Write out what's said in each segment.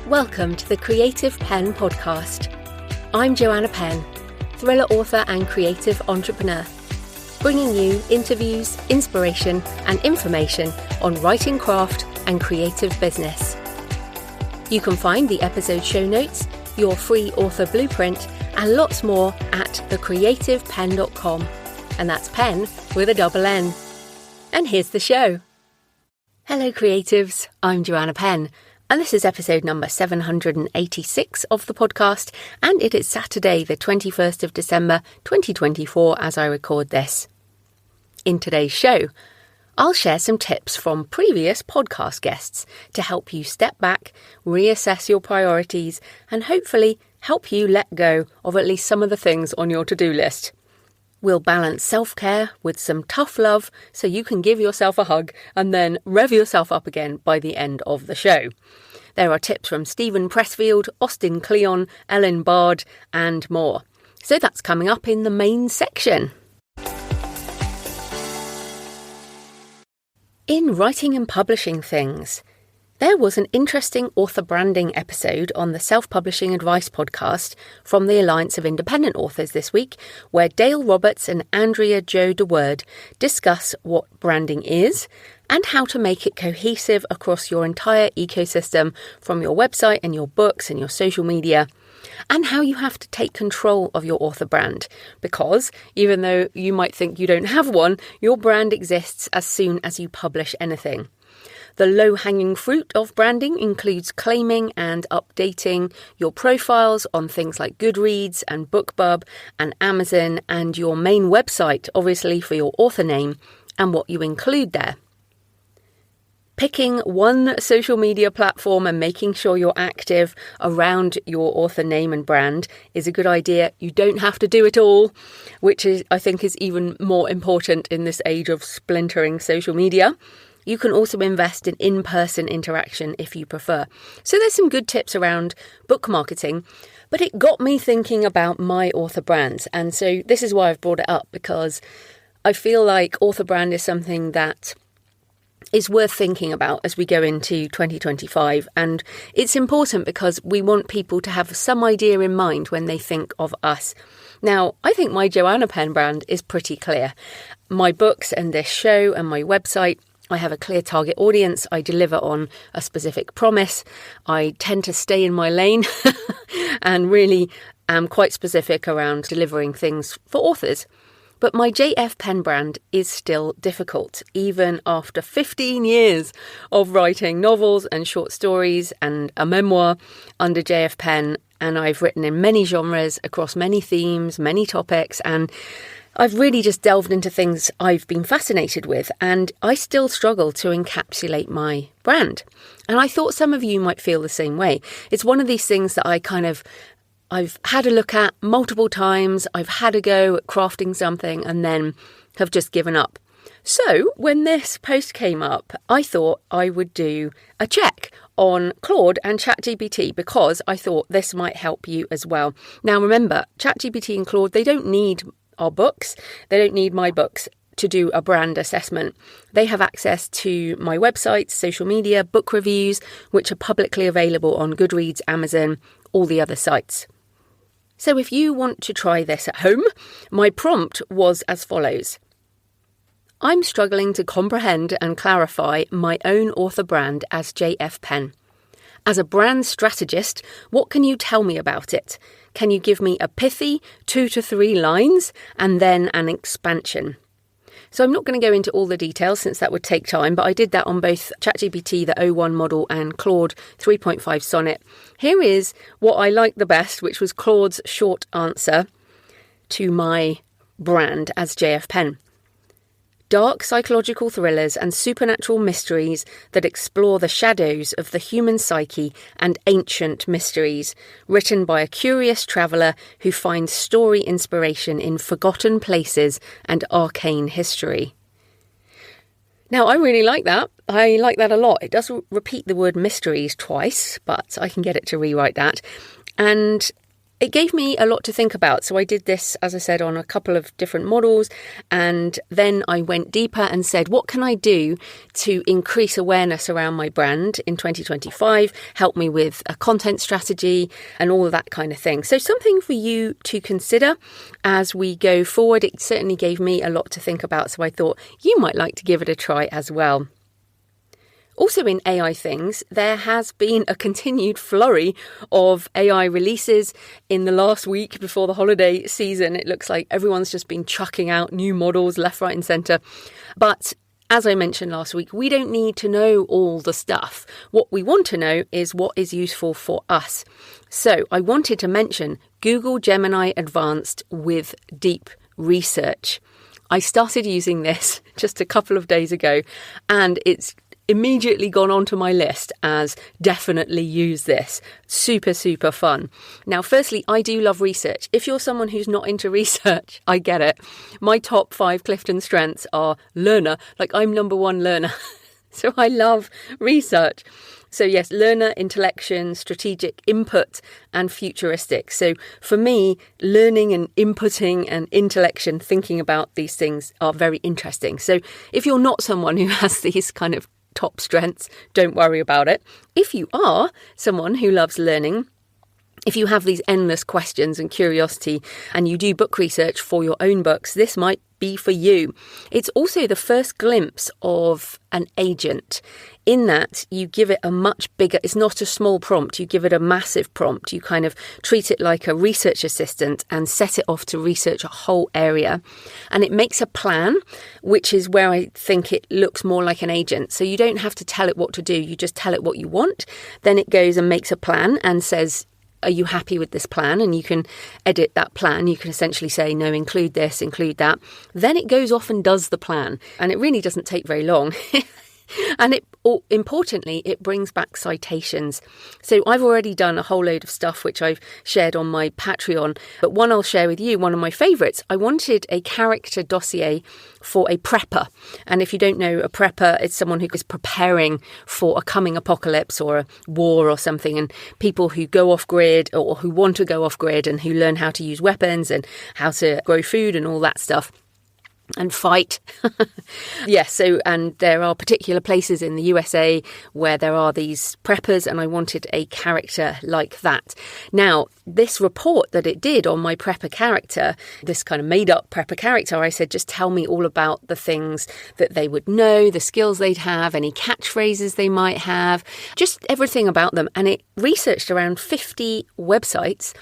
Welcome to the Creative Penn podcast. I'm Joanna Penn, thriller author and creative entrepreneur, bringing you interviews, inspiration and information on writing craft and creative business. You can find the episode show notes, your free author blueprint and lots more at thecreativepenn.com, and that's Penn with a double N. And here's the show. Hello creatives, I'm Joanna Penn. And this is episode number 786 of the podcast, and it is Saturday, the 21st of December, 2024, as I record this. In today's show, I'll share some tips from previous podcast guests to help you step back, reassess your priorities, and hopefully help you let go of at least some of the things on your to-do list. We'll balance self-care with some tough love so you can give yourself a hug and then rev yourself up again by the end of the show. There are tips from Steve Pressfield, Austin Kleon, Ellen Bard and more. So that's coming up in the main section. In writing and publishing things, there was an interesting author branding episode on the Self-Publishing Advice podcast from the Alliance of Independent Authors this week, where Dale Roberts and Andrea Jo DeWord discuss what branding is and how to make it cohesive across your entire ecosystem, from your website and your books and your social media, and how you have to take control of your author brand, because even though you might think you don't have one, your brand exists as soon as you publish anything. The low-hanging fruit of branding includes claiming and updating your profiles on things like Goodreads and BookBub and Amazon, and your main website, obviously, for your author name and what you include there. Picking one social media platform and making sure you're active around your author name and brand is a good idea. You don't have to do it all, which I think is even more important in this age of splintering social media. You can also invest in in-person interaction if you prefer. So there's some good tips around book marketing, but it got me thinking about my author brands. And so this is why I've brought it up, because I feel like author brand is something that is worth thinking about as we go into 2025. And it's important because we want people to have some idea in mind when they think of us. Now, I think my Joanna Penn brand is pretty clear. My books and this show and my website, I have a clear target audience. I deliver on a specific promise. I tend to stay in my lane and really am quite specific around delivering things for authors. But my JF Penn brand is still difficult, even after 15 years of writing novels and short stories and a memoir under JF Penn. And I've written in many genres, across many themes, many topics, and I've really just delved into things I've been fascinated with, and I still struggle to encapsulate my brand. And I thought some of you might feel the same way. It's one of these things that I've had a look at multiple times. I've had a go at crafting something and then have just given up. So when this post came up, I thought I would do a check on Claude and ChatGPT, because I thought this might help you as well. Now remember, ChatGPT and Claude, they don't need our books. They don't need my books to do a brand assessment. They have access to my website, social media, book reviews, which are publicly available on Goodreads, Amazon, all the other sites. So if you want to try this at home, my prompt was as follows. I'm struggling to comprehend and clarify my own author brand as JF Penn. As a brand strategist, what can you tell me about it? Can you give me a pithy 2 to 3 lines and then an expansion? So I'm not going to go into all the details since that would take time, but I did that on both ChatGPT, the O1 model, and Claude 3.5 Sonnet. Here is what I liked the best, which was Claude's short answer to my brand as JF Penn. Dark psychological thrillers and supernatural mysteries that explore the shadows of the human psyche and ancient mysteries, written by a curious traveller who finds story inspiration in forgotten places and arcane history. Now, I really like that. I like that a lot. It does repeat the word mysteries twice, but I can get it to rewrite that. And It gave me a lot to think about. So I did this, as I said, on a couple of different models. And then I went deeper and said, what can I do to increase awareness around my brand in 2025, help me with a content strategy and all of that kind of thing. So something for you to consider as we go forward. It certainly gave me a lot to think about. So I thought you might like to give it a try as well. Also in AI things, there has been a continued flurry of AI releases in the last week before the holiday season. It looks like everyone's just been chucking out new models left, right and centre. But as I mentioned last week, we don't need to know all the stuff. What we want to know is what is useful for us. So I wanted to mention Google Gemini Advanced with Deep Research. I started using this just a couple of days ago, and it's immediately gone onto my list as definitely use this. Super, super fun. Now, firstly, I do love research. If you're someone who's not into research, I get it. My top 5 Clifton strengths are learner. Like, I'm number 1 learner. So I love research. So yes, learner, intellection, strategic, input and futuristic. So for me, learning and inputting and intellection, thinking about these things are very interesting. So if you're not someone who has these kind of top strengths, don't worry about it. If you are someone who loves learning, if you have these endless questions and curiosity and you do book research for your own books, this might be for you. It's also the first glimpse of an agent in that you give it a much bigger, it's not a small prompt, you give it a massive prompt. You kind of treat it like a research assistant and set it off to research a whole area. And it makes a plan, which is where I think it looks more like an agent. So you don't have to tell it what to do, you just tell it what you want. Then it goes and makes a plan and says, are you happy with this plan? And you can edit that plan. You can essentially say, no, include this, include that. Then it goes off and does the plan. And it really doesn't take very long. And importantly, it brings back citations. So I've already done a whole load of stuff, which I've shared on my Patreon. But one I'll share with you, one of my favourites. I wanted a character dossier for a prepper. And if you don't know, a prepper, it's someone who is preparing for a coming apocalypse or a war or something. And people who go off grid or who want to go off grid and who learn how to use weapons and how to grow food and all that stuff. And fight. Yes, so and there are particular places in the USA where there are these preppers, and I wanted a character like that. Now, this report that it did on my prepper character, this kind of made up prepper character, I said, just tell me all about the things that they would know, the skills they'd have, any catchphrases they might have, just everything about them. And it researched around 50 websites.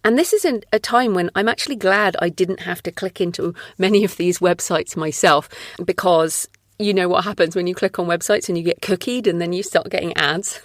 And this is a time when I'm actually glad I didn't have to click into many of these websites myself, because you know what happens when you click on websites and you get cookied and then you start getting ads.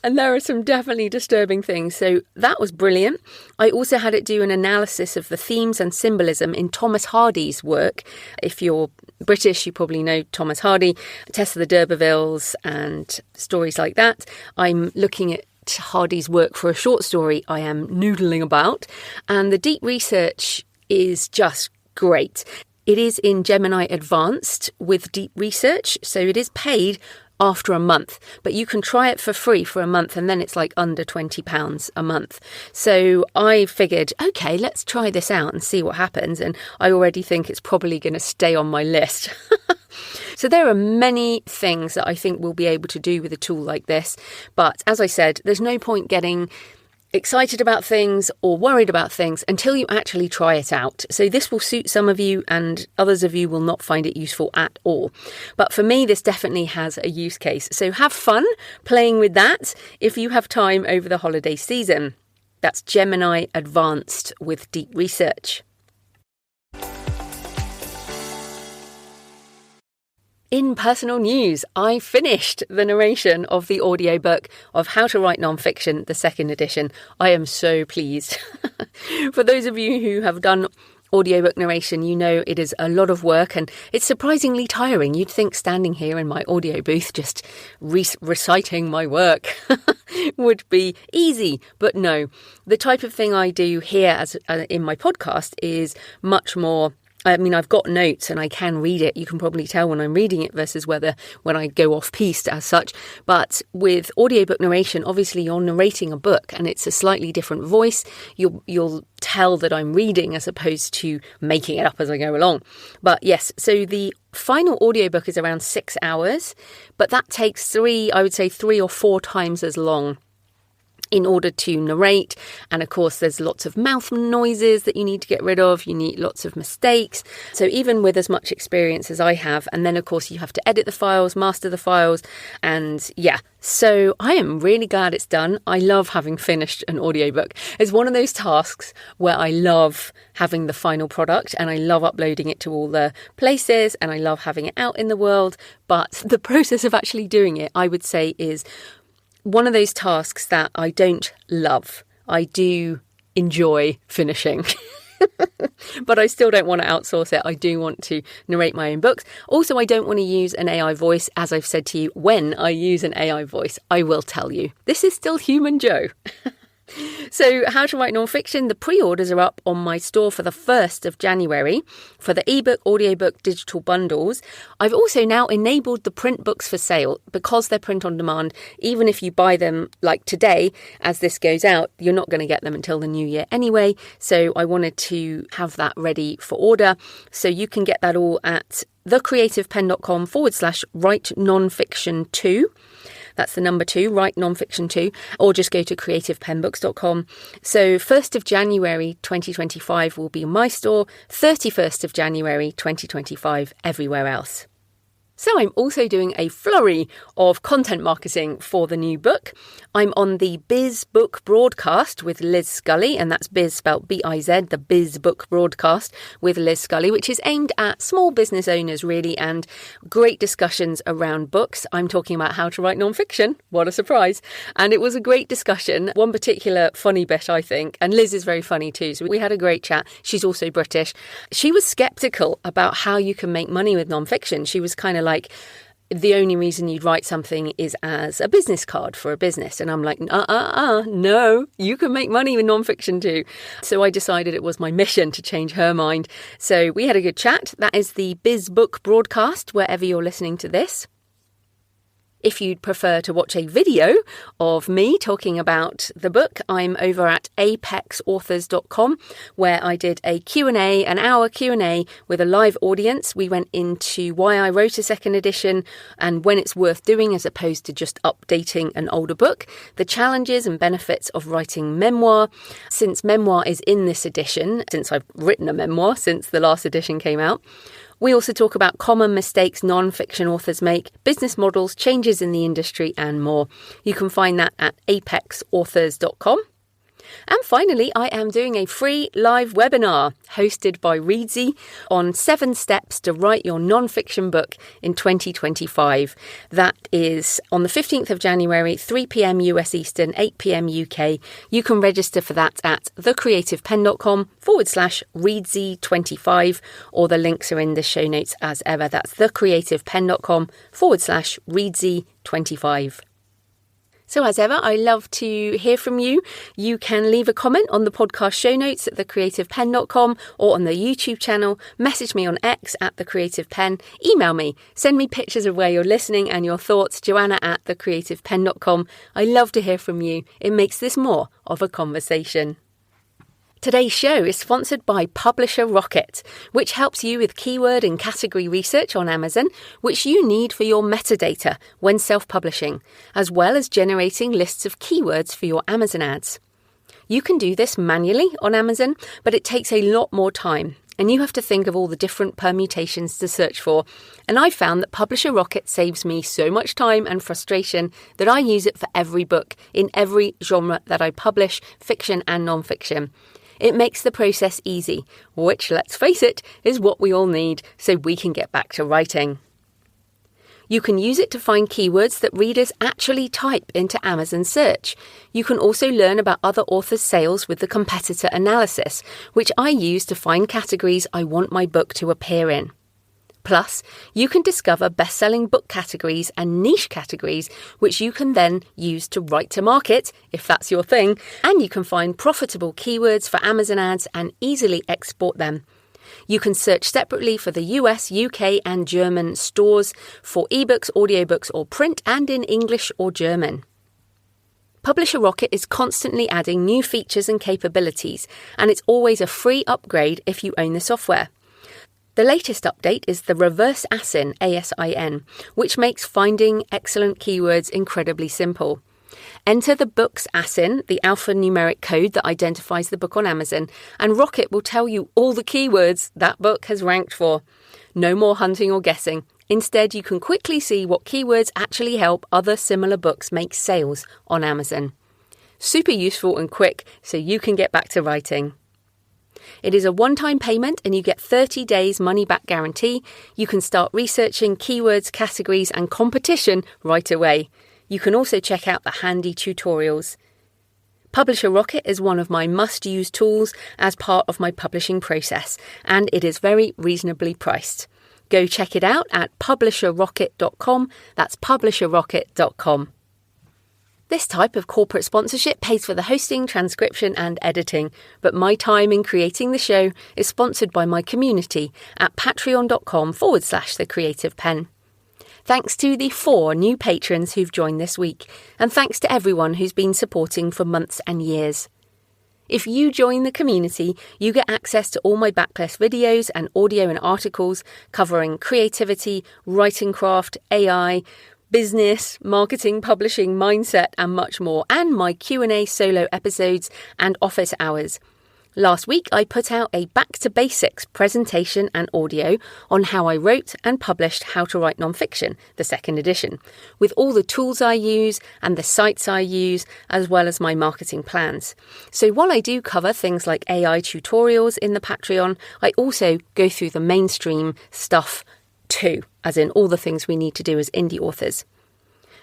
And there are some definitely disturbing things. So that was brilliant. I also had it do an analysis of the themes and symbolism in Thomas Hardy's work. If you're British, you probably know Thomas Hardy, Tess of the D'Urbervilles and stories like that. I'm looking at Hardy's work for a short story I am noodling about, and the deep research is just great. It is in Gemini Advanced with deep research, so it is paid after a month, but you can try it for free for a month and then it's like under £20 a month. So I figured, okay, let's try this out and see what happens, and I already think it's probably going to stay on my list. So there are many things that I think we'll be able to do with a tool like this. But as I said, there's no point getting excited about things or worried about things until you actually try it out. So this will suit some of you and others of you will not find it useful at all. But for me, this definitely has a use case. So have fun playing with that if you have time over the holiday season. That's Gemini Advanced with deep research. In personal news, I finished the narration of the audiobook of How to Write Nonfiction, the second edition. I am so pleased. For those of you who have done audiobook narration, you know it is a lot of work and it's surprisingly tiring. You'd think standing here in my audio booth just reciting my work would be easy, but no. The type of thing I do here as in my podcast is much more I mean, I've got notes and I can read it. You can probably tell when I'm reading it versus when I go off piste as such. But with audiobook narration, obviously you're narrating a book and it's a slightly different voice. You'll tell that I'm reading as opposed to making it up as I go along. But yes, so the final audiobook is around 6 hours, but that takes I would say 3 or 4 times as long in order to narrate. And of course, there's lots of mouth noises that you need to get rid of. You need lots of mistakes. So even with as much experience as I have, and then of course you have to edit the files, master the files. And yeah, so I am really glad it's done. I love having finished an audiobook. It's one of those tasks where I love having the final product and I love uploading it to all the places and I love having it out in the world. But the process of actually doing it, I would say, is one of those tasks that I don't love. I do enjoy finishing, but I still don't want to outsource it. I do want to narrate my own books. Also, I don't want to use an AI voice. As I've said to you, when I use an AI voice, I will tell you. This is still Human Joe. So How to Write Non-Fiction, the pre-orders are up on my store for the 1st of January for the ebook, audiobook, digital bundles. I've also now enabled the print books for sale because they're print on demand. Even if you buy them like today, as this goes out, you're not going to get them until the new year anyway. So I wanted to have that ready for order. So you can get that all at thecreativepenn.com/write nonfiction 2. That's the number 2, write nonfiction 2, or just go to creativepenbooks.com. So 1st of January 2025 will be my store, 31st of January 2025 everywhere else. So I'm also doing a flurry of content marketing for the new book. I'm on the Biz Book Broadcast with Liz Scully, and that's Biz spelt B-I-Z, the Biz Book Broadcast with Liz Scully, which is aimed at small business owners really, and great discussions around books. I'm talking about how to write non-fiction. What a surprise. And it was a great discussion. One particular funny bit, I think, and Liz is very funny too, so we had a great chat. She's also British. She was sceptical about how you can make money with non-fiction. She was kind of like, the only reason you'd write something is as a business card for a business. And I'm like, no, you can make money with non-fiction too. So I decided it was my mission to change her mind. So we had a good chat. That is the Biz Book Broadcast, wherever you're listening to this. If you'd prefer to watch a video of me talking about the book, I'm over at apexauthors.com, where I did a Q&A, an hour Q&A with a live audience. We went into why I wrote a second edition and when it's worth doing as opposed to just updating an older book, the challenges and benefits of writing memoir. Since memoir is in this edition, since I've written a memoir since the last edition came out. We also talk about common mistakes non-fiction authors make, business models, changes in the industry, and more. You can find that at apexauthors.com. And finally, I am doing a free live webinar hosted by Readsy on 7 steps to write your non-fiction book in 2025. That is on the 15th of January, 3 p.m. US Eastern, 8 p.m. UK. You can register for that at thecreativepenn.com/Readsy25, or the links are in the show notes as ever. That's thecreativepenn.com/Readsy25. So as ever, I love to hear from you. You can leave a comment on the podcast show notes at thecreativepenn.com or on the YouTube channel. Message me on X at thecreativepenn. Email me. Send me pictures of where you're listening and your thoughts. Joanna at thecreativepenn.com. I love to hear from you. It makes this more of a conversation. Today's show is sponsored by Publisher Rocket, which helps you with keyword and category research on Amazon, which you need for your metadata when self-publishing, as well as generating lists of keywords for your Amazon ads. You can do this manually on Amazon, but it takes a lot more time, and you have to think of all the different permutations to search for. And I found that Publisher Rocket saves me so much time and frustration that I use it for every book, in every genre that I publish, fiction and non-fiction. It makes the process easy, which, let's face it, is what we all need so we can get back to writing. You can use it to find keywords that readers actually type into Amazon search. You can also learn about other authors' sales with the competitor analysis, which I use to find categories I want my book to appear in. Plus, you can discover best-selling book categories and niche categories, which you can then use to write to market, if that's your thing, and you can find profitable keywords for Amazon ads and easily export them. You can search separately for the US, UK and German stores for ebooks, audiobooks or print, and in English or German. Publisher Rocket is constantly adding new features and capabilities, and it's always a free upgrade if you own the software. The latest update is the Reverse ASIN, ASIN, which makes finding excellent keywords incredibly simple. Enter the book's ASIN, the alphanumeric code that identifies the book on Amazon, and Rocket will tell you all the keywords that book has ranked for. No more hunting or guessing. Instead, you can quickly see what keywords actually help other similar books make sales on Amazon. Super useful and quick, so you can get back to writing. It is a one-time payment and you get 30 days money-back guarantee. You can start researching keywords, categories and competition right away. You can also check out the handy tutorials. Publisher Rocket is one of my must-use tools as part of my publishing process, and it is very reasonably priced. Go check it out at publisherrocket.com. That's publisherrocket.com. This type of corporate sponsorship pays for the hosting, transcription and editing, but my time in creating the show is sponsored by my community at patreon.com/thecreativepenn. Thanks to the 4 new patrons who've joined this week, and thanks to everyone who's been supporting for months and years. If you join the community, you get access to all my backlist videos and audio and articles covering creativity, writing craft, AI, business, marketing, publishing, mindset and much more, and my Q&A solo episodes and office hours. Last week, I put out a Back to Basics presentation and audio on how I wrote and published How to Write Nonfiction, the second edition, with all the tools I use and the sites I use, as well as my marketing plans. So while I do cover things like AI tutorials in the Patreon, I also go through the mainstream stuff too, as in all the things we need to do as indie authors.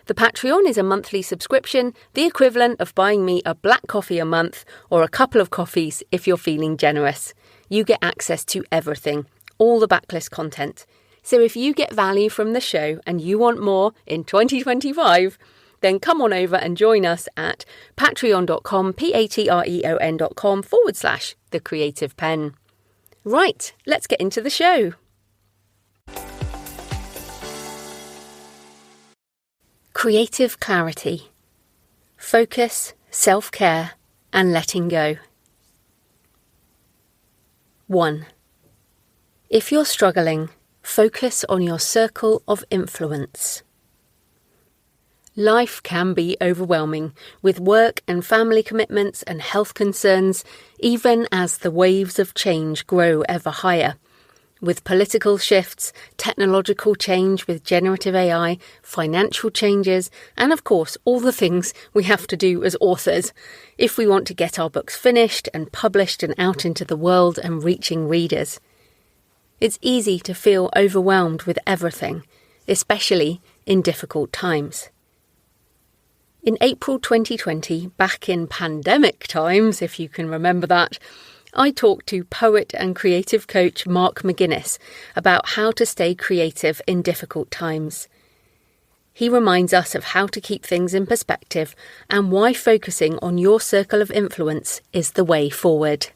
The Patreon is a monthly subscription, the equivalent of buying me a black coffee a month or a couple of coffees if you're feeling generous. You get access to everything, all the backlist content. So if you get value from the show and you want more in 2025, then come on over and join us at patreon.com, patreon.com/thecreativepenn. Right, let's get into the show. Creative clarity, focus, self-care, and letting go. 1. If you're struggling, focus on your circle of influence. Life can be overwhelming, with work and family commitments and health concerns, even as the waves of change grow ever higher. With political shifts, technological change with generative AI, financial changes, and of course all the things we have to do as authors if we want to get our books finished and published and out into the world and reaching readers. It's easy to feel overwhelmed with everything, especially in difficult times. In April 2020, back in pandemic times, if you can remember that, I talked to poet and creative coach Mark McGuinness about how to stay creative in difficult times. He reminds us of how to keep things in perspective and why focusing on your circle of influence is the way forward.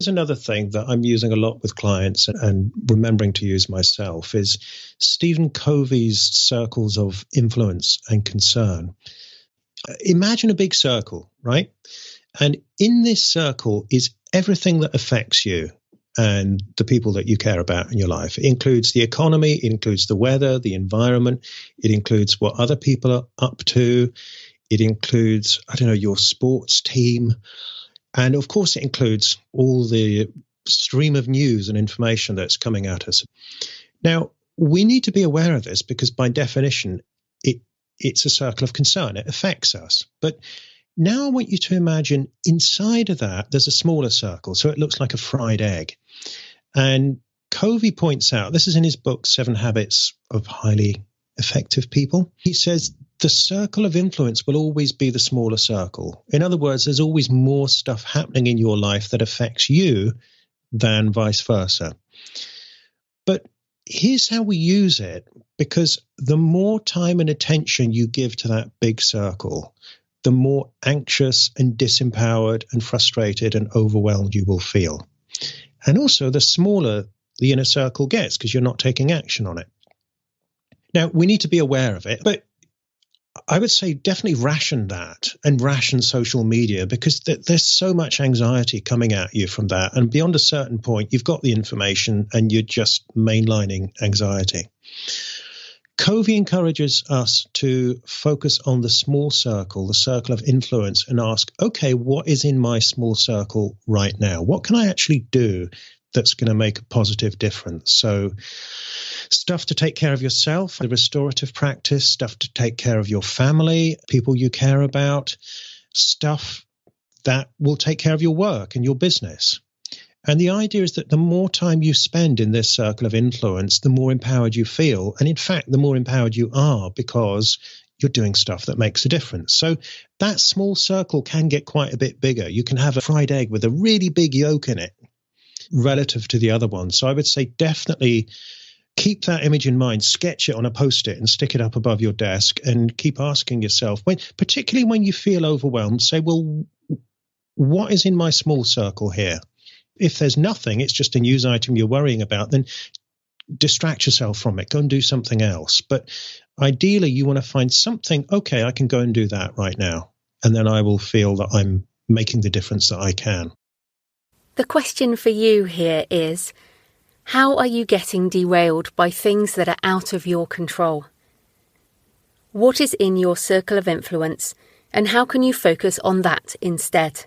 There's another thing that I'm using a lot with clients and remembering to use myself is Stephen Covey's circles of influence and concern. Imagine a big circle, right? And in this circle is everything that affects you and the people that you care about in your life. It includes the economy, it includes the weather, the environment, it includes what other people are up to, it includes, your sports team, and of course it includes all the stream of news and information that's coming at us. Now, we need to be aware of this because by definition, it's a circle of concern. It affects us. But now I want you to imagine inside of that, there's a smaller circle. So it looks like a fried egg. And Covey points out, this is in his book, 7 Habits of Highly Effective People. He says the circle of influence will always be the smaller circle. In other words, there's always more stuff happening in your life that affects you than vice versa. But here's how we use it, because the more time and attention you give to that big circle, the more anxious and disempowered and frustrated and overwhelmed you will feel. And also the smaller the inner circle gets because you're not taking action on it. Now, we need to be aware of it, but I would say definitely ration that and ration social media, because there's so much anxiety coming at you from that. And beyond a certain point, you've got the information and you're just mainlining anxiety. Covey encourages us to focus on the small circle, the circle of influence, and ask, okay, what is in my small circle right now? What can I actually do that's going to make a positive difference? So stuff to take care of yourself, the restorative practice, stuff to take care of your family, people you care about, stuff that will take care of your work and your business. And the idea is that the more time you spend in this circle of influence, the more empowered you feel. And in fact, the more empowered you are because you're doing stuff that makes a difference. So that small circle can get quite a bit bigger. You can have a fried egg with a really big yolk in it relative to the other one. So I would say definitely keep that image in mind, sketch it on a Post-it and stick it up above your desk, and keep asking yourself, particularly when you feel overwhelmed, say, well, what is in my small circle here? If there's nothing, it's just a news item you're worrying about, then distract yourself from it. Go and do something else. But ideally, you want to find something, okay, I can go and do that right now. And then I will feel that I'm making the difference that I can. The question for you here is, how are you getting derailed by things that are out of your control? What is in your circle of influence, and how can you focus on that instead?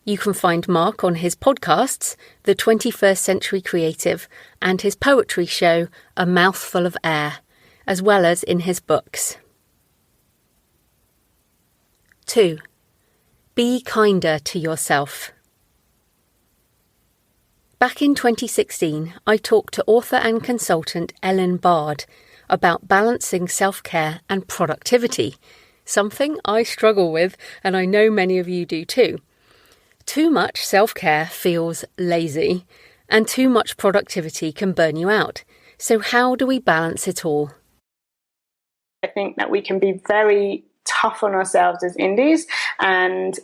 You can find Mark on his podcasts, The 21st Century Creative, and his poetry show, A Mouthful of Air, as well as in his books. 2. Be kinder to yourself. Back in 2016, I talked to author and consultant Ellen Bard about balancing self-care and productivity, something I struggle with, and I know many of you do too. Too much self-care feels lazy, and too much productivity can burn you out. So how do we balance it all? I think that we can be very tough on ourselves as indies, and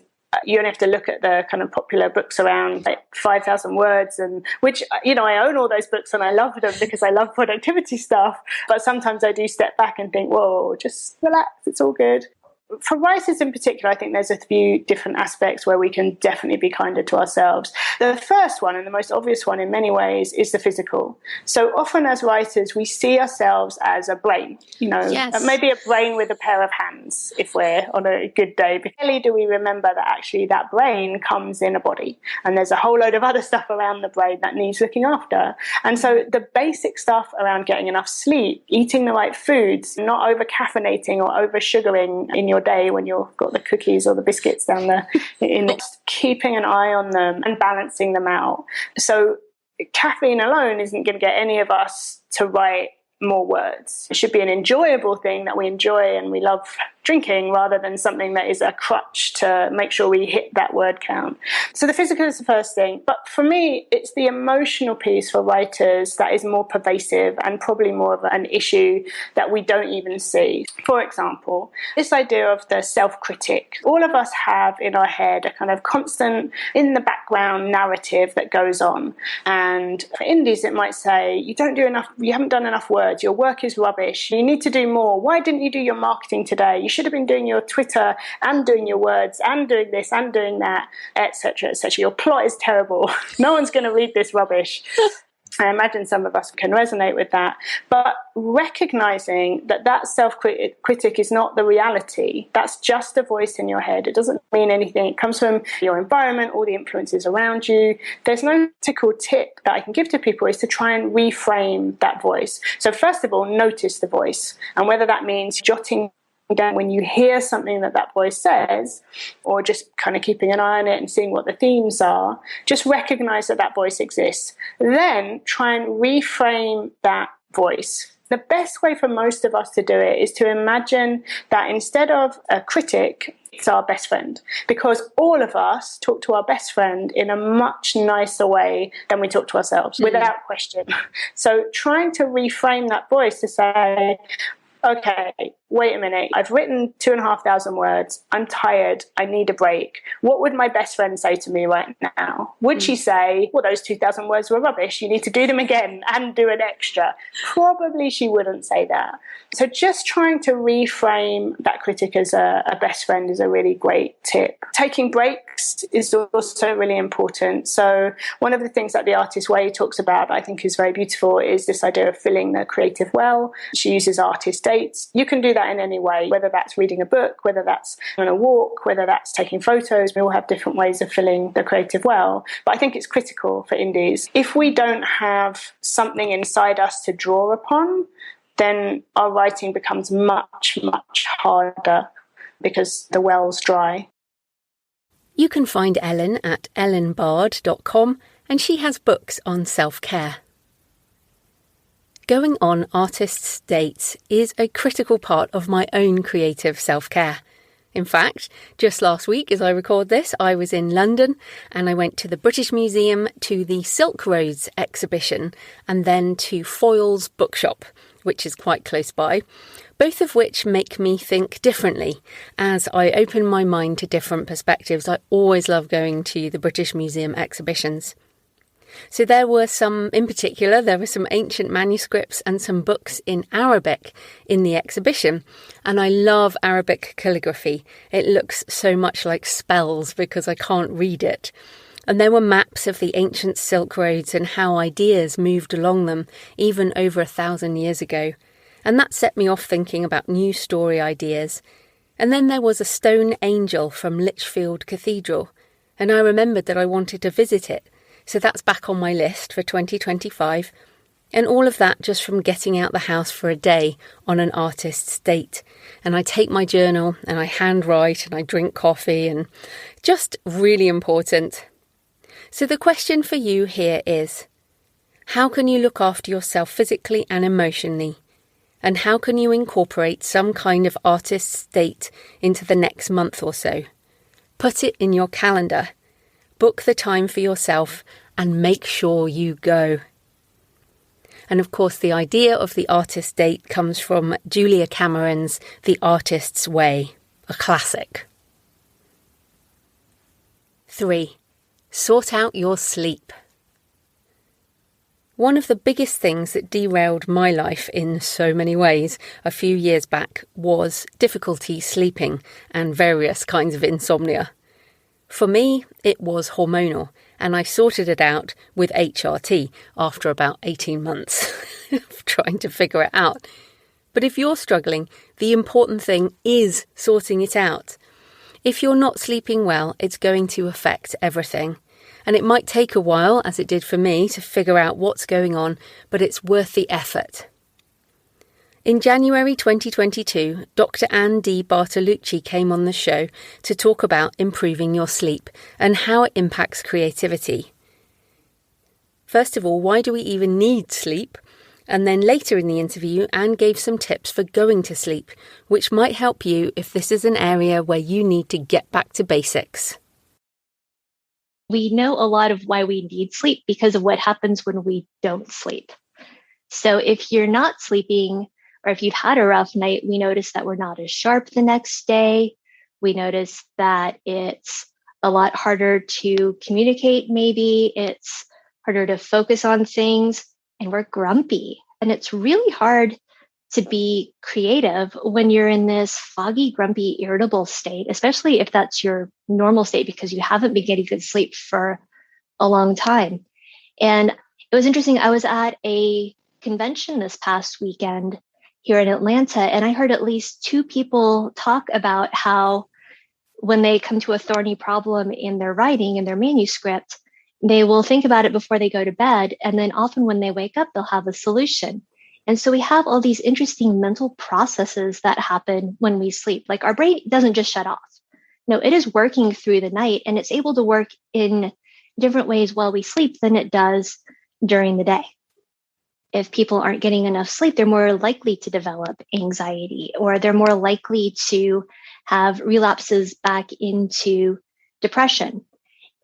you only have to look at the kind of popular books around like 5,000 words, and which, you know, I own all those books and I love them because I love productivity stuff. But sometimes I do step back and think, whoa, just relax, it's all good. For writers in particular, I think there's a few different aspects where we can definitely be kinder to ourselves. The first one, and the most obvious one in many ways, is the physical. So often as writers, we see ourselves as a brain, you know, yes. Maybe a brain with a pair of hands if we're on a good day. But rarely do we remember that actually that brain comes in a body. And there's a whole load of other stuff around the brain that needs looking after. And so the basic stuff around getting enough sleep, eating the right foods, not over-caffeinating or over-sugaring in your day when you've got the cookies or the biscuits down there, keeping an eye on them and balancing them out. So caffeine alone isn't going to get any of us to write more words. It should be an enjoyable thing that we enjoy and we love drinking, rather than something that is a crutch to make sure we hit that word count. So the physical is the first thing. But for me, it's the emotional piece for writers that is more pervasive and probably more of an issue that we don't even see. For example, this idea of the self-critic. All of us have in our head a kind of constant in the background narrative that goes on. And for indies, it might say, you haven't done enough words, your work is rubbish, you need to do more, why didn't you do your marketing today, you should have been doing your Twitter and doing your words and doing this and doing that, etc., etc. Your plot is terrible. No one's going to read this rubbish. I imagine some of us can resonate with that. But recognizing that self-critic is not the reality, that's just a voice in your head. It doesn't mean anything. It comes from your environment, all the influences around you. There's no practical tip that I can give to people is to try and reframe that voice. So first of all, notice the voice. And whether that means jotting down when you hear something that voice says, or just kind of keeping an eye on it and seeing what the themes are, just recognize that voice exists. Then try and reframe that voice. The best way for most of us to do it is to imagine that instead of a critic, it's our best friend, because all of us talk to our best friend in a much nicer way than we talk to ourselves, without question. So trying to reframe that voice to say, okay, wait a minute, I've written 2,500 words, I'm tired, I need a break. What would my best friend say to me right now? Would she say, well, those 2,000 words were rubbish, you need to do them again and do an extra? Probably she wouldn't say that. So just trying to reframe that critic as a best friend is a really great tip. Taking breaks is also really important. So one of the things that The Artist Way talks about, I think is very beautiful, is this idea of filling the creative well. She uses artist dates. You can do that in any way, whether that's reading a book, whether that's on a walk, whether that's taking photos. We all have different ways of filling the creative well. But I think it's critical for indies. If we don't have something inside us to draw upon, then our writing becomes much, much harder because the well's dry. You can find Ellen at ellenbard.com, and she has books on self-care. Going on artists' dates is a critical part of my own creative self-care. In fact, just last week as I record this, I was in London and I went to the British Museum, to the Silk Roads exhibition, and then to Foyle's bookshop, which is quite close by, both of which make me think differently as I open my mind to different perspectives. I always love going to the British Museum exhibitions. So there were some ancient manuscripts and some books in Arabic in the exhibition. And I love Arabic calligraphy. It looks so much like spells because I can't read it. And there were maps of the ancient Silk Roads and how ideas moved along them even over 1,000 years ago. And that set me off thinking about new story ideas. And then there was a stone angel from Lichfield Cathedral. And I remembered that I wanted to visit it. So that's back on my list for 2025. And all of that just from getting out the house for a day on an artist's date. And I take my journal and I handwrite and I drink coffee, and just really important. So the question for you here is, how can you look after yourself physically and emotionally? And how can you incorporate some kind of artist's date into the next month or so? Put it in your calendar. Book the time for yourself and make sure you go. And of course, the idea of the artist date comes from Julia Cameron's The Artist's Way, a classic. 3. Sort out your sleep. One of the biggest things that derailed my life in so many ways a few years back was difficulty sleeping and various kinds of insomnia. For me, it was hormonal, and I sorted it out with HRT after about 18 months of trying to figure it out. But if you're struggling, the important thing is sorting it out. If you're not sleeping well, it's going to affect everything. And it might take a while, as it did for me, to figure out what's going on, but it's worth the effort. In January 2022, Dr. Anne D. Bartolucci came on the show to talk about improving your sleep and how it impacts creativity. First of all, why do we even need sleep? And then later in the interview, Anne gave some tips for going to sleep, which might help you if this is an area where you need to get back to basics. We know a lot of why we need sleep because of what happens when we don't sleep. So if you're not sleeping, or if you've had a rough night, we notice that we're not as sharp the next day. We notice that it's a lot harder to communicate, maybe. It's harder to focus on things, and we're grumpy. And it's really hard to be creative when you're in this foggy, grumpy, irritable state, especially if that's your normal state because you haven't been getting good sleep for a long time. And it was interesting. I was at a convention this past weekend here in Atlanta, and I heard at least 2 people talk about how when they come to a thorny problem in their writing, in their manuscript, they will think about it before they go to bed. And then often when they wake up, they'll have a solution. And so we have all these interesting mental processes that happen when we sleep. Like our brain doesn't just shut off. No, it is working through the night, and it's able to work in different ways while we sleep than it does during the day. If people aren't getting enough sleep, they're more likely to develop anxiety, or they're more likely to have relapses back into depression.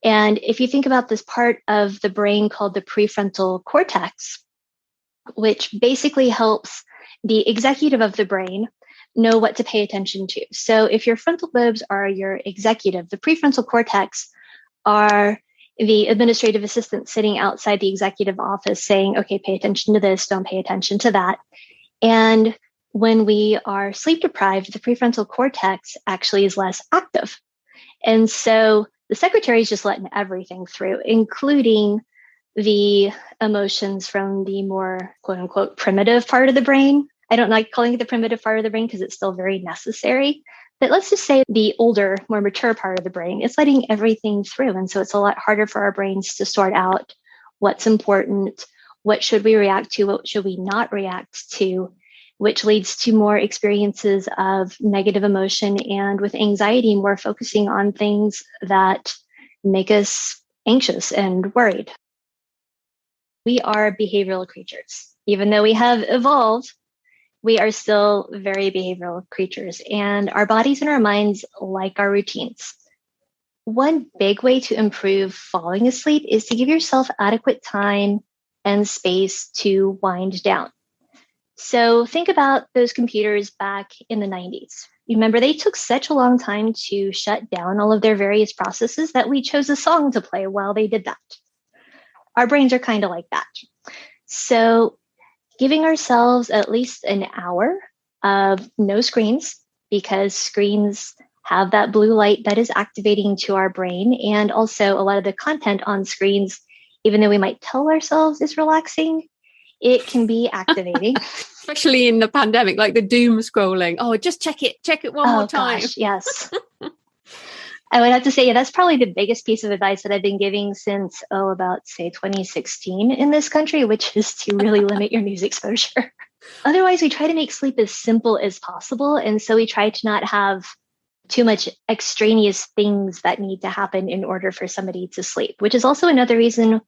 And if you think about this part of the brain called the prefrontal cortex, which basically helps the executive of the brain, know what to pay attention to. So if your frontal lobes are your executive, the prefrontal cortex are the administrative assistant sitting outside the executive office saying, okay, pay attention to this, don't pay attention to that. And when we are sleep deprived, the prefrontal cortex actually is less active. And so the secretary is just letting everything through, including the emotions from the more quote unquote primitive part of the brain. I don't like calling it the primitive part of the brain because it's still very necessary. But let's just say the older, more mature part of the brain is letting everything through. And so it's a lot harder for our brains to sort out what's important, what should we react to, what should we not react to, which leads to more experiences of negative emotion, and with anxiety, more focusing on things that make us anxious and worried. We are behavioral creatures. Even though we have evolved, we are still very behavioral creatures, and our bodies and our minds like our routines. One big way to improve falling asleep is to give yourself adequate time and space to wind down. So think about those computers back in the 90s. Remember, they took such a long time to shut down all of their various processes that we chose a song to play while they did that. Our brains are kind of like that. So giving ourselves at least an hour of no screens, because screens have that blue light that is activating to our brain. And also a lot of the content on screens, even though we might tell ourselves is relaxing, it can be activating. Especially in the pandemic, like the doom scrolling. Oh, just check it one more time. Gosh, yes. I would have to say, that's probably the biggest piece of advice that I've been giving since, about, say, 2016 in this country, which is to really limit your news exposure. Otherwise, we try to make sleep as simple as possible. And so we try to not have too much extraneous things that need to happen in order for somebody to sleep, which is also another reason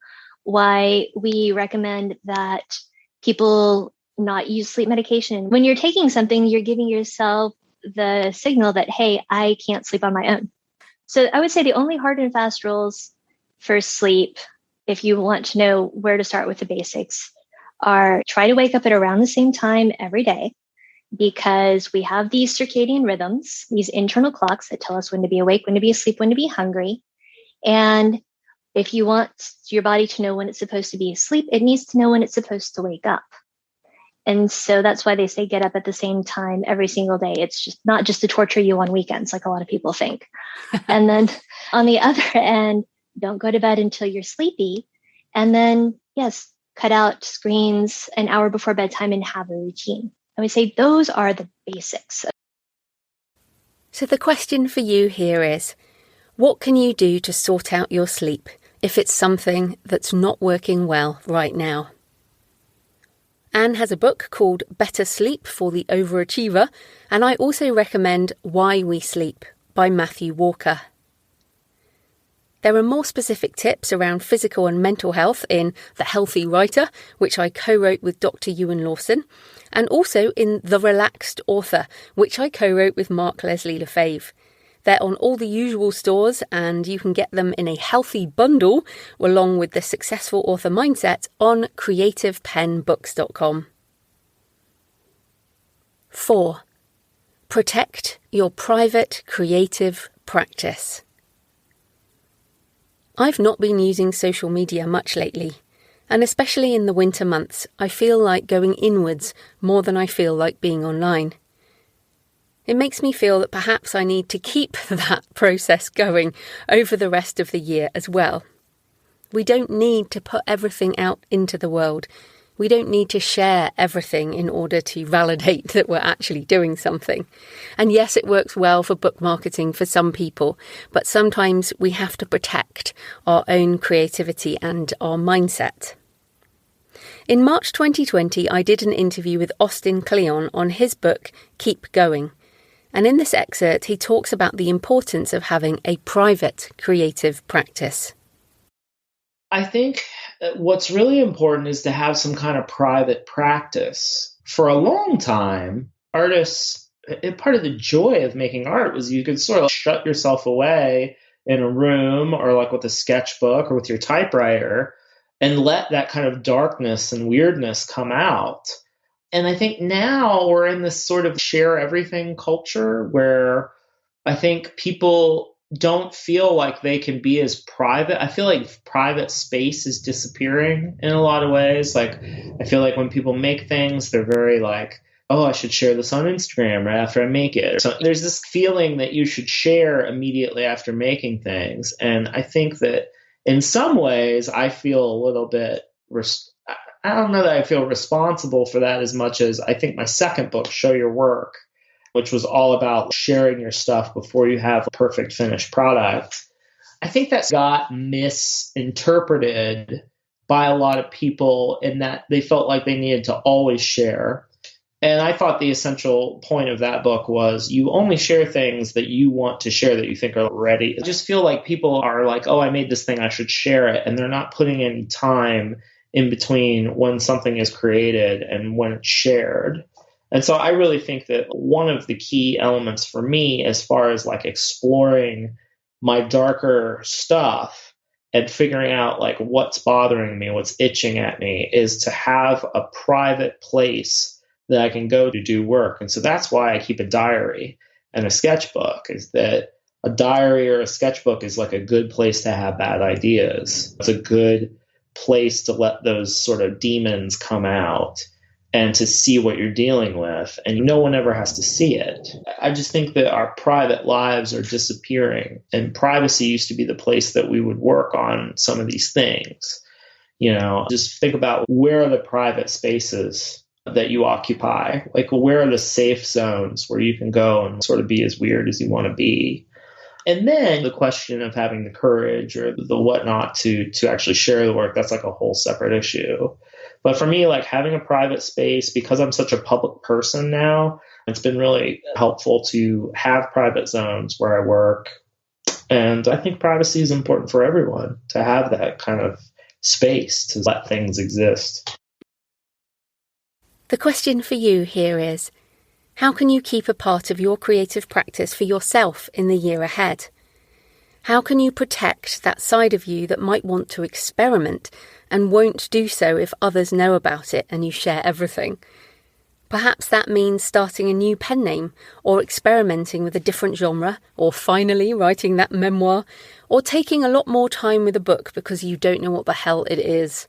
why we recommend that people not use sleep medication. When you're taking something, you're giving yourself the signal that, hey, I can't sleep on my own. So I would say the only hard and fast rules for sleep, if you want to know where to start with the basics, are try to wake up at around the same time every day, because we have these circadian rhythms, these internal clocks that tell us when to be awake, when to be asleep, when to be hungry. And if you want your body to know when it's supposed to be asleep, it needs to know when it's supposed to wake up. And so that's why they say get up at the same time every single day. It's just not just to torture you on weekends, like a lot of people think. And then on the other end, don't go to bed until you're sleepy. And then, yes, cut out screens an hour before bedtime and have a routine. I would say those are the basics. So the question for you here is, what can you do to sort out your sleep if it's something that's not working well right now? Anne has a book called Better Sleep for the Overachiever, and I also recommend Why We Sleep by Matthew Walker. There are more specific tips around physical and mental health in The Healthy Writer, which I co-wrote with Dr. Ewan Lawson, and also in The Relaxed Author, which I co-wrote with Mark Leslie Lefebvre. They're on all the usual stores, and you can get them in a healthy bundle along with the Successful Author Mindset on creativepenbooks.com. 4. Protect your private creative practice. I've not been using social media much lately, and especially in the winter months, I feel like going inwards more than I feel like being online. It makes me feel that perhaps I need to keep that process going over the rest of the year as well. We don't need to put everything out into the world. We don't need to share everything in order to validate that we're actually doing something. And yes, it works well for book marketing for some people, but sometimes we have to protect our own creativity and our mindset. In March 2020, I did an interview with Austin Kleon on his book, Keep Going. And in this excerpt, he talks about the importance of having a private creative practice. I think what's really important is to have some kind of private practice. For a long time, artists, part of the joy of making art was you could sort of shut yourself away in a room or like with a sketchbook or with your typewriter and let that kind of darkness and weirdness come out. And I think now we're in this sort of share everything culture where I think people don't feel like they can be as private. I feel like private space is disappearing in a lot of ways. Like, I feel like when people make things, they're very like, oh, I should share this on Instagram right after I make it. So there's this feeling that you should share immediately after making things. And I think that in some ways, I feel a little bit, I don't know that I feel responsible for that as much as I think my second book, Show Your Work, which was all about sharing your stuff before you have a perfect finished product. I think that's got misinterpreted by a lot of people in that they felt like they needed to always share. And I thought the essential point of that book was you only share things that you want to share that you think are ready. I just feel like people are like, oh, I made this thing, I should share it. And they're not putting any time in between when something is created and when it's shared. And so I really think that one of the key elements for me, as far as like exploring my darker stuff and figuring out like what's bothering me, what's itching at me, is to have a private place that I can go to do work. And so that's why I keep a diary and a sketchbook, is that a diary or a sketchbook is like a good place to have bad ideas. It's a good place to let those sort of demons come out and to see what you're dealing with. And no one ever has to see it. I just think that our private lives are disappearing, and privacy used to be the place that we would work on some of these things. You know, just think about where are the private spaces that you occupy? Like, where are the safe zones where you can go and sort of be as weird as you want to be? And then the question of having the courage or the whatnot to actually share the work, that's like a whole separate issue. But for me, like having a private space, because I'm such a public person now, it's been really helpful to have private zones where I work. And I think privacy is important for everyone, to have that kind of space to let things exist. The question for you here is, how can you keep a part of your creative practice for yourself in the year ahead? How can you protect that side of you that might want to experiment and won't do so if others know about it and you share everything? Perhaps that means starting a new pen name, or experimenting with a different genre, or finally writing that memoir, or taking a lot more time with a book because you don't know what the hell it is.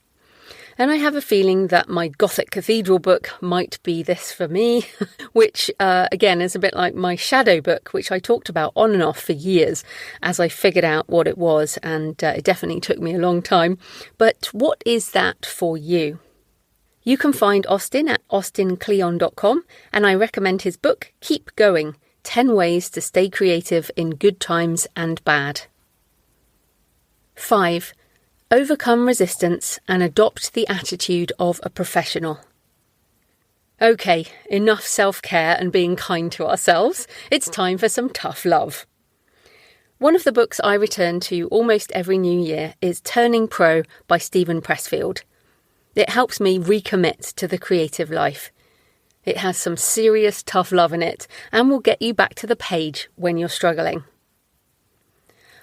And I have a feeling that my Gothic cathedral book might be this for me, which, again, is a bit like my shadow book, which I talked about on and off for years as I figured out what it was, and it definitely took me a long time. But what is that for you? You can find Austin at austinkleon.com, and I recommend his book, Keep Going, 10 Ways to Stay Creative in Good Times and Bad. 5. Overcome resistance and adopt the attitude of a professional. Okay, enough self-care and being kind to ourselves. It's time for some tough love. One of the books I return to almost every new year is Turning Pro by Steve Pressfield. It helps me recommit to the creative life. It has some serious tough love in it and will get you back to the page when you're struggling.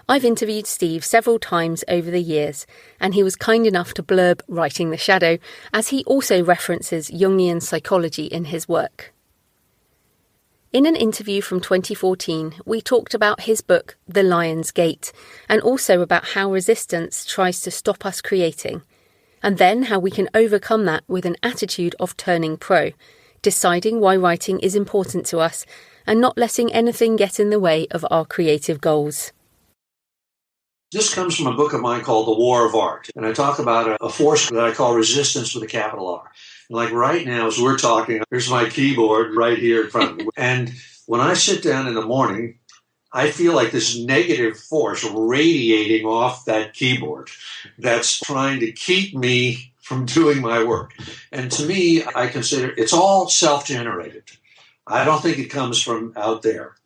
I've interviewed Steve several times over the years, and he was kind enough to blurb Writing the Shadow, as he also references Jungian psychology in his work. In an interview from 2014, we talked about his book, The Lion's Gate, and also about how resistance tries to stop us creating, and then how we can overcome that with an attitude of turning pro, deciding why writing is important to us, and not letting anything get in the way of our creative goals. This comes from a book of mine called The War of Art. And I talk about a force that I call resistance with a capital R. And like right now, as we're talking, here's my keyboard right here in front of me. And when I sit down in the morning, I feel like this negative force radiating off that keyboard that's trying to keep me from doing my work. And to me, I consider it's all self-generated. I don't think it comes from out there.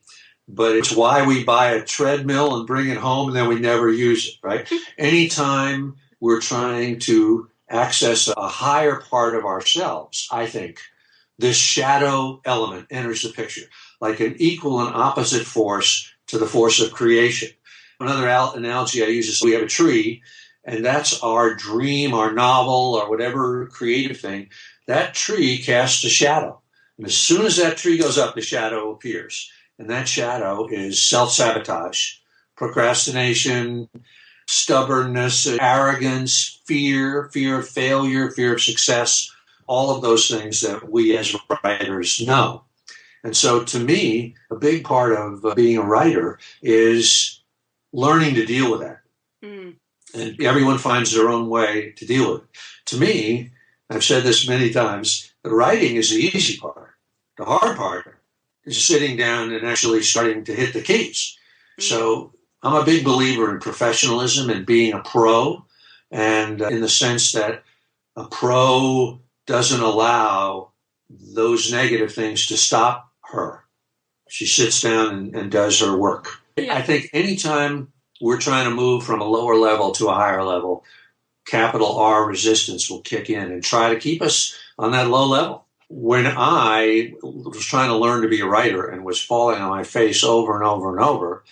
But it's why we buy a treadmill and bring it home and then we never use it, right? Anytime we're trying to access a higher part of ourselves, I think this shadow element enters the picture, like an equal and opposite force to the force of creation. Another analogy I use is we have a tree, and that's our dream, our novel, or whatever creative thing. that tree casts a shadow. And as soon as that tree goes up, the shadow appears. And that shadow is self-sabotage, procrastination, stubbornness, arrogance, fear of failure, fear of success, all of those things that we as writers know. And so to me, a big part of being a writer is learning to deal with that. Mm. And everyone finds their own way to deal with it. To me, I've said this many times, the writing is the easy part. The hard part is sitting down and actually starting to hit the keys. Mm. So I'm a big believer in professionalism and being a pro, and in the sense that a pro doesn't allow those negative things to stop her. She sits down and does her work. Yeah. I think anytime we're trying to move from a lower level to a higher level, capital R resistance will kick in and try to keep us on that low level. When I was trying to learn to be a writer and was falling on my face over and over and over,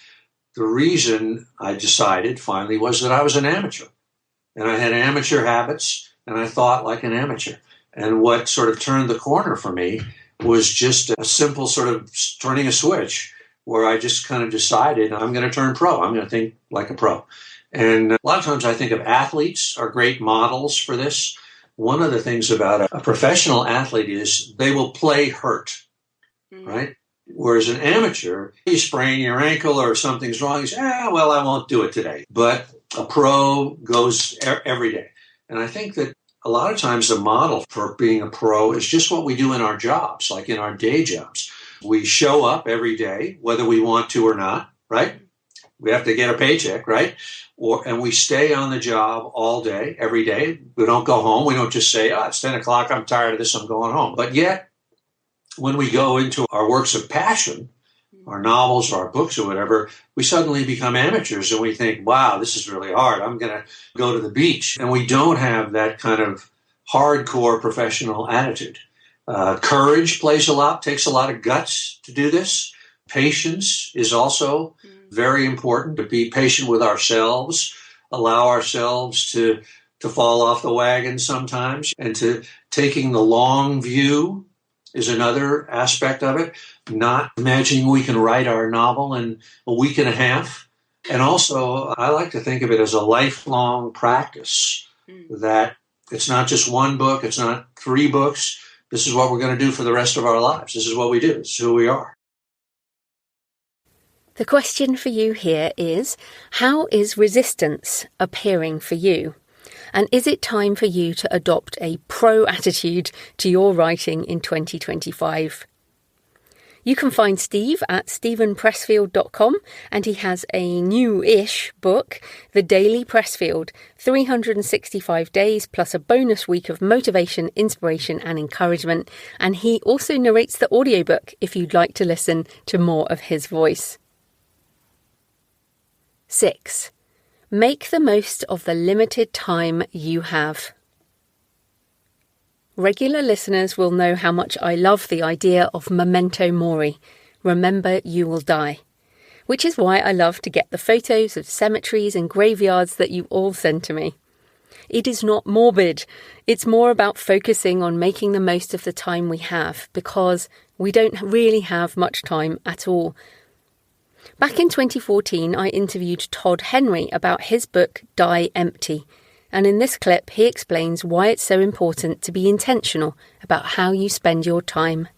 the reason I decided finally was that I was an amateur. And I had amateur habits, and I thought like an amateur. And what sort of turned the corner for me was just a simple sort of turning a switch where I just kind of decided I'm going to turn pro. I'm going to think like a pro. And a lot of times I think of athletes are great models for this. One of the things about a professional athlete is they will play hurt, right? Whereas an amateur, you sprain your ankle or something's wrong, you say, well, I won't do it today. But a pro goes every day. And I think that a lot of times the model for being a pro is just what we do in our jobs, like in our day jobs. We show up every day, whether we want to or not, right? We have to get a paycheck, right? And we stay on the job all day, every day. We don't go home. We don't just say, it's 10 o'clock, I'm tired of this, I'm going home. But yet, when we go into our works of passion, our novels or our books or whatever, we suddenly become amateurs and we think, wow, this is really hard. I'm going to go to the beach. And we don't have that kind of hardcore professional attitude. Courage takes a lot of guts to do this. Patience is also very important, to be patient with ourselves, allow ourselves to fall off the wagon sometimes, and to taking the long view is another aspect of it. Not imagining we can write our novel in a week and a half. And also, I like to think of it as a lifelong practice, that it's not just one book, it's not 3 books. This is what we're going to do for the rest of our lives. This is what we do. This is who we are. The question for you here is, how is resistance appearing for you? And is it time for you to adopt a pro attitude to your writing in 2025? You can find Steve at stephenpressfield.com, and he has a new-ish book, The Daily Pressfield, 365 days plus a bonus week of motivation, inspiration and encouragement. And he also narrates the audiobook if you'd like to listen to more of his voice. 6. Make the most of the limited time you have. Regular listeners will know how much I love the idea of memento mori, remember you will die, which is why I love to get the photos of cemeteries and graveyards that you all send to me. It is not morbid, it's more about focusing on making the most of the time we have, because we don't really have much time at all. Back in 2014, I interviewed Todd Henry about his book Die Empty. And in this clip, he explains why it's so important to be intentional about how you spend your time.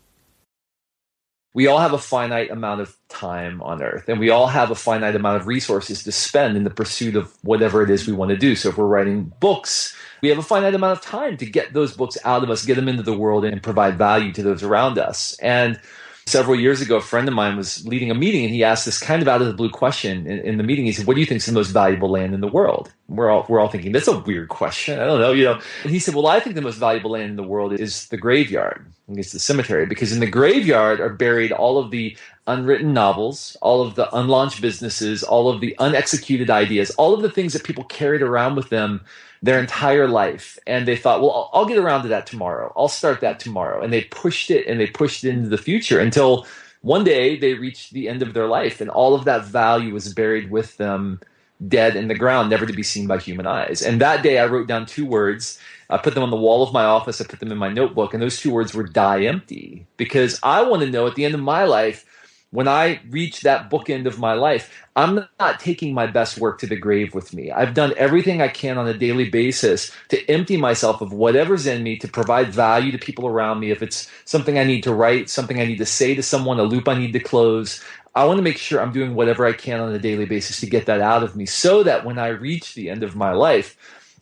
We all have a finite amount of time on Earth, and we all have a finite amount of resources to spend in the pursuit of whatever it is we want to do. So if we're writing books, we have a finite amount of time to get those books out of us, get them into the world, and provide value to those around us. And several years ago, a friend of mine was leading a meeting, and he asked this kind of out of the blue question in the meeting. He said, "What do you think is the most valuable land in the world?" We're all thinking, that's a weird question. I don't know, And he said, "Well, I think the most valuable land in the world is the graveyard. I think it's the cemetery, because in the graveyard are buried all of the unwritten novels, all of the unlaunched businesses, all of the unexecuted ideas, all of the things that people carried around with them their entire life." And they thought, well, I'll get around to that tomorrow. I'll start that tomorrow. And they pushed it into the future until one day they reached the end of their life. And all of that value was buried with them dead in the ground, never to be seen by human eyes. And that day I wrote down 2 words. I put them on the wall of my office. I put them in my notebook. And those 2 words were die empty, because I want to know at the end of my life, when I reach that bookend of my life, I'm not taking my best work to the grave with me. I've done everything I can on a daily basis to empty myself of whatever's in me, to provide value to people around me. If it's something I need to write, something I need to say to someone, a loop I need to close, I want to make sure I'm doing whatever I can on a daily basis to get that out of me, so that when I reach the end of my life,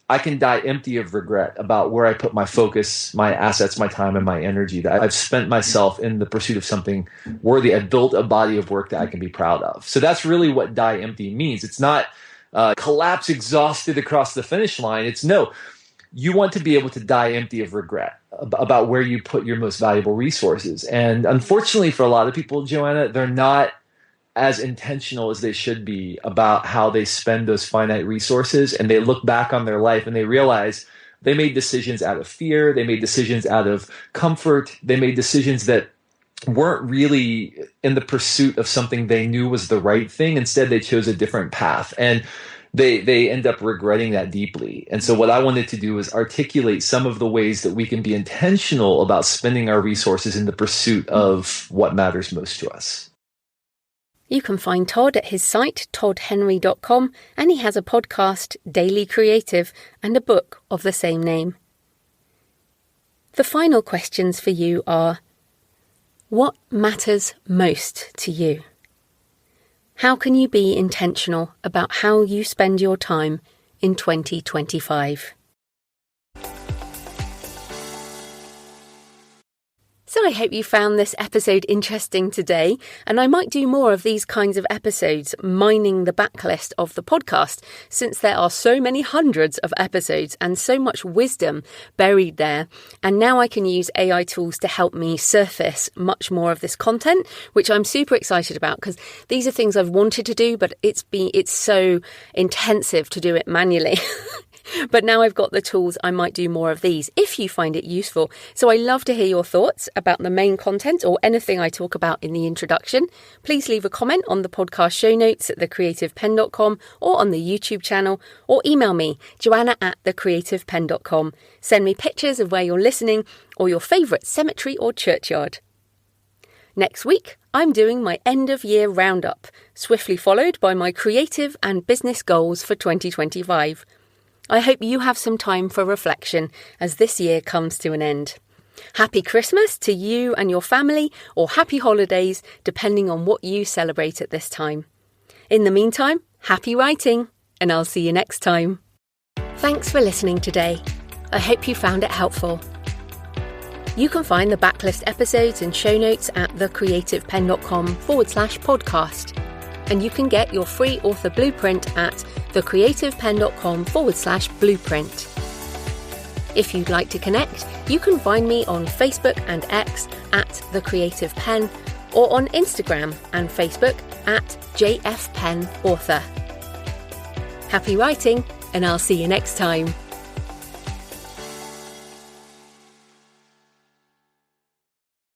I can die empty of regret about where I put my focus, my assets, my time, and my energy, that I've spent myself in the pursuit of something worthy. I've built a body of work that I can be proud of. So that's really what die empty means. It's not collapse exhausted across the finish line. It's no, you want to be able to die empty of regret about where you put your most valuable resources. And unfortunately for a lot of people, Joanna, they're not as intentional as they should be about how they spend those finite resources. And they look back on their life and they realize they made decisions out of fear. They made decisions out of comfort. They made decisions that weren't really in the pursuit of something they knew was the right thing. Instead, they chose a different path. And they end up regretting that deeply. And so what I wanted to do is articulate some of the ways that we can be intentional about spending our resources in the pursuit of what matters most to us. You can find Todd at his site, toddhenry.com, and he has a podcast, Daily Creative, and a book of the same name. The final questions for you are: what matters most to you? How can you be intentional about how you spend your time in 2025? So I hope you found this episode interesting today, and I might do more of these kinds of episodes, mining the backlist of the podcast, since there are so many hundreds of episodes and so much wisdom buried there. And now I can use AI tools to help me surface much more of this content, which I'm super excited about, because these are things I've wanted to do, but it's so intensive to do it manually. But now I've got the tools, I might do more of these if you find it useful. So I love to hear your thoughts about the main content or anything I talk about in the introduction. Please leave a comment on the podcast show notes at thecreativepenn.com or on the YouTube channel, or email me, joanna@thecreativepenn.com. Send me pictures of where you're listening or your favourite cemetery or churchyard. Next week, I'm doing my end of year roundup, swiftly followed by my creative and business goals for 2025. I hope you have some time for reflection as this year comes to an end. Happy Christmas to you and your family, or happy holidays, depending on what you celebrate at this time. In the meantime, happy writing, and I'll see you next time. Thanks for listening today. I hope you found it helpful. You can find the backlist episodes and show notes at thecreativepenn.com/podcast. And you can get your free author blueprint at thecreativepenn.com/blueprint. If you'd like to connect, you can find me on Facebook and X at The Creative Penn, or on Instagram and Facebook at JFPennAuthor. Happy writing, and I'll see you next time.